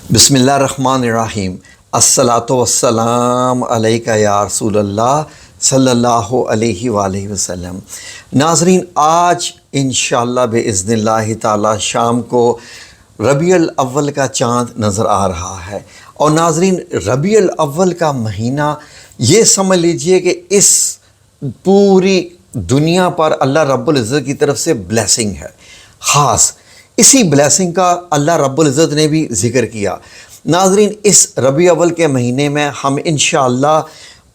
बिस्मिल्लाहिर्रहमानिर्रहीम। अस्सलातु वस्सलाम अलैका या रसूल अल्लाह सल्लल्लाहु अलैहि वआलैहि वसल्लम। नाज़रीन, आज इंशाअल्लाह बिइज़्निल्लाहि ताला शाम को रबीउल अव्वल का चाँद नज़र आ रहा है। और नाज़रीन, रबीउल अव्वल का महीना ये समझ लीजिए कि इस पूरी दुनिया पर अल्लाह रब्बुल इज़्ज़त की तरफ से ब्लेसिंग है। ख़ास इसी ब्लेसिंग का अल्लाह रब्बुल इज़्ज़त ने भी ज़िक्र किया। नाज़रीन, इस रबी अव्वल के महीने में हम इंशाअल्लाह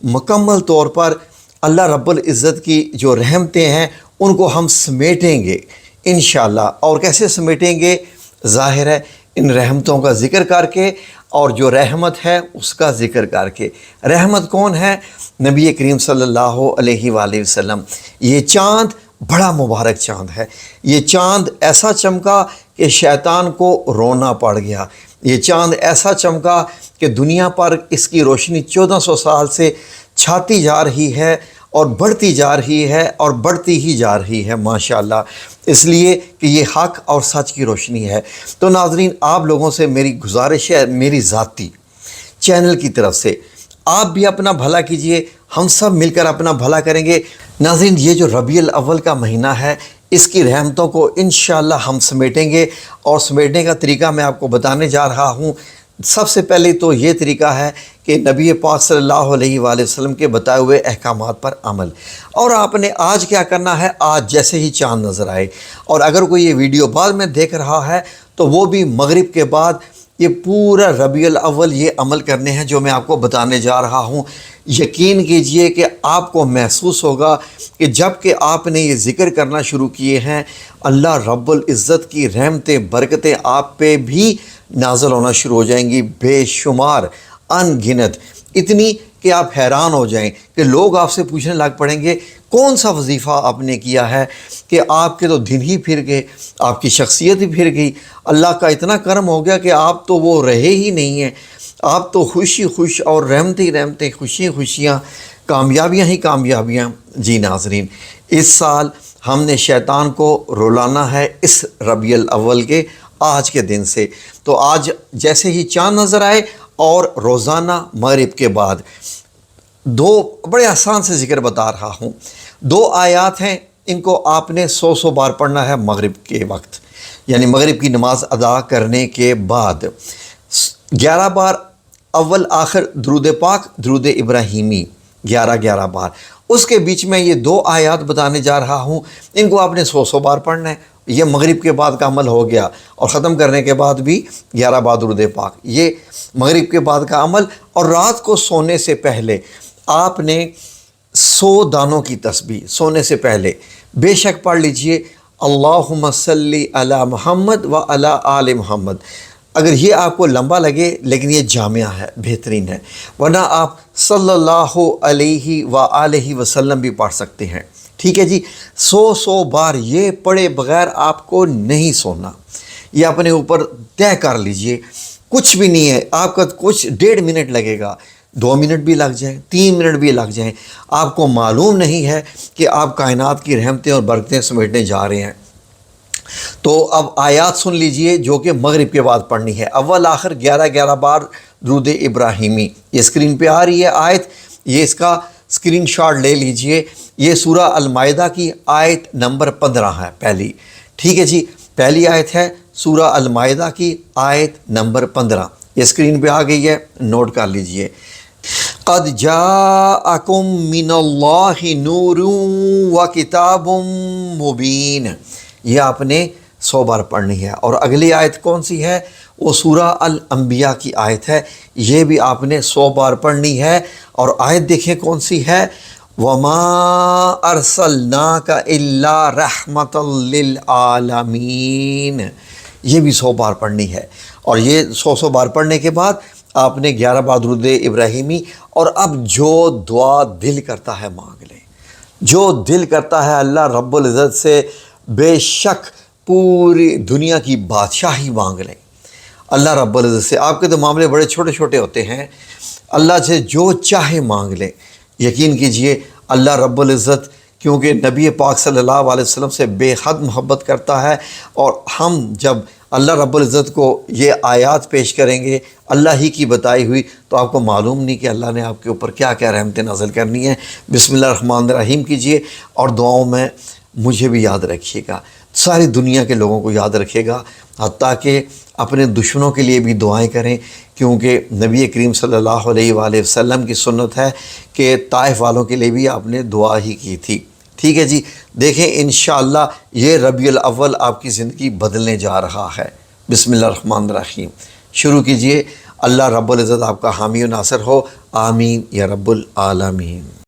मुकम्मल तौर पर अल्लाह रब्बुल इज़्ज़त की जो रहमतें हैं उनको हम समेटेंगे इंशाअल्लाह। और कैसे समेटेंगे? ज़ाहिर है इन रहमतों का ज़िक्र करके, और जो रहमत है उसका ज़िक्र करके। रहमत कौन है? नबी करीम सल्लल्लाहु अलैहि वसल्लम। ये चाँद बड़ा मुबारक चाँद है। ये चाँद ऐसा चमका कि शैतान को रोना पड़ गया। ये चाँद ऐसा चमका कि दुनिया पर इसकी रोशनी 1400 साल से छाती जा रही है और बढ़ती जा रही है और बढ़ती ही जा रही है माशाअल्लाह, इसलिए कि ये हक़ और सच की रोशनी है। तो नाज़रीन, आप लोगों से मेरी गुजारिश है, मेरी ज़ाती चैनल की तरफ से, आप भी अपना भला कीजिए, हम सब मिलकर अपना भला करेंगे। नाज़रीन, ये जो रबीउल अव्वल का महीना है इसकी रहमतों को इंशाअल्लाह हम समेटेंगे। और समेटने का तरीका मैं आपको बताने जा रहा हूँ। सबसे पहले तो ये तरीका है कि नबी पाक सल्लल्लाहु अलैहि वसल्लम के बताए हुए अहकामात पर अमल। और आपने आज क्या करना है? आज जैसे ही चाँद नज़र आए, और अगर कोई ये वीडियो बाद में देख रहा है तो वो भी मगरिब के बाद ये पूरा रबीउल अव्वल ये अमल करने हैं जो मैं आपको बताने जा रहा हूँ। यकीन कीजिए कि आपको महसूस होगा कि जब कि आपने ये ज़िक्र करना शुरू किए हैं, अल्लाह रब्बुल इज़्ज़त की रहमतें बरकतें आप पे भी नाज़िल होना शुरू हो जाएंगी, बेशुमार, अनगिनत, इतनी कि आप हैरान हो जाएं कि लोग आपसे पूछने लग पड़ेंगे कौन सा वजीफ़ा आपने किया है कि आपके तो दिन ही फिर गए, आपकी शख्सियत ही फिर गई। अल्लाह का इतना करम हो गया कि आप तो वो रहे ही नहीं हैं। आप तो खुशी खुश और रहमती रहमतें, खुशियाँ खुशियाँ, कामयाबियाँ ही कामयाबियाँ। जी नाज़रीन, इस साल हमने शैतान को रुलाना है इस रबीउल अव्वल के आज के दिन से। तो आज जैसे ही चाँद नज़र आए और रोज़ाना मगरिब के बाद, दो बड़े आसान से ज़िक्र बता रहा हूँ। 2 आयात हैं, इनको आपने 100 बार पढ़ना है मगरिब के वक्त, यानी मगरिब की नमाज़ अदा करने के बाद 11 बार अव्वल आखिर दुरूद पाक, दुरूद इब्राहीमी 11 बार। उसके बीच में ये 2 आयात बताने जा रहा हूँ, इनको आपने 100 बार पढ़ना है। ये मगरिब के बाद का अमल हो गया, और ख़त्म करने के बाद भी 11 बार दुरूद पाक, ये मगरिब के बाद का अमल। और रात को सोने से पहले आपने 100 दानों की तस्बीह सोने से पहले बेशक पढ़ लीजिए, अल्लाहुम्मा सल्ली अला मुहम्मद व अला आले मुहम्मद। अगर ये आपको लंबा लगे, लेकिन ये जामिया है, बेहतरीन है, वरना आप सल्लल्लाहु अलैहि व आलिहि वसल्लम भी पढ़ सकते हैं। ठीक है जी, 100 बार ये पढ़े बग़ैर आपको नहीं सोना। ये अपने ऊपर तय कर लीजिए, कुछ भी नहीं है आपका, कुछ 1.5 मिनट लगेगा, 2 मिनट भी लग जाए, 3 मिनट भी लग जाएं, आपको मालूम नहीं है कि आप कायनात की रहमतें और बरकतें समेटने जा रहे हैं। तो अब आयात सुन लीजिए जो कि मगरिब के बाद पढ़नी है। अव्वल आखिर 11 बार दुरूद इब्राहीमी, ये स्क्रीन पे आ रही है आयत, ये इसका स्क्रीनशॉट ले लीजिए। ये सूरा अल माइदा की आयत नंबर 15 है पहली। ठीक है जी, पहली आयत है सूरा अल माइदा की आयत नंबर 15, ये स्क्रीन पे आ गई है, नोट कर लीजिए। क़द जाअकुम मिनल्लाहि नूरुन व किताबुम मुबीन, ये आपने 100 बार पढ़नी है। और अगली आयत कौन सी है? वो सूरा अल अंबिया की आयत है, ये भी आपने 100 बार पढ़नी है। और आयत देखें कौन सी है, वमा अरसलनाका इल्ला रहमतल लिल आलमीन, ये भी 100 बार पढ़नी है। और ये 100 बार पढ़ने के बाद आपने 11 बार दुरूद इब्राहीमी। और अब जो दुआ दिल करता है मांग लें, जो दिल करता है अल्लाह रब्बुल इज़्ज़त से बेशक पूरी दुनिया की बादशाही मांग लें अल्लाह रब्बुल इज़्ज़त से। आपके तो मामले बड़े छोटे छोटे होते हैं, अल्लाह से जो चाहे मांग लें। यकीन कीजिए अल्लाह रब्बुल इज़्ज़त क्योंकि नबी पाक सल्लल्लाहु अलैहि वसल्लम से बेहद मोहब्बत करता है, और हम जब اللہ رب العزت کو یہ آیات پیش کریں گے اللہ ہی کی بتائی ہوئی، تو آپ کو معلوم نہیں کہ اللہ نے آپ کے اوپر کیا کیا رحمتیں نازل کرنی ہیں۔ بسم اللہ الرحمن الرحیم کیجئے اور دعاؤں میں مجھے بھی یاد رکھیے گا، ساری دنیا کے لوگوں کو یاد رکھے گا، حتیٰ کہ اپنے دشمنوں کے لیے بھی دعائیں کریں، کیونکہ نبی کریم صلی اللہ علیہ وآلہ وسلم کی سنت ہے کہ طائف والوں کے لیے بھی آپ نے دعا ہی کی تھی۔ ٹھیک ہے جی، دیکھیں انشاءاللہ یہ ربیع الاول آپ کی زندگی بدلنے جا رہا ہے۔ بسم اللہ الرحمن الرحیم شروع کیجئے۔ اللہ رب العزت آپ کا حامی و ناصر ہو، آمین یا رب العالمین۔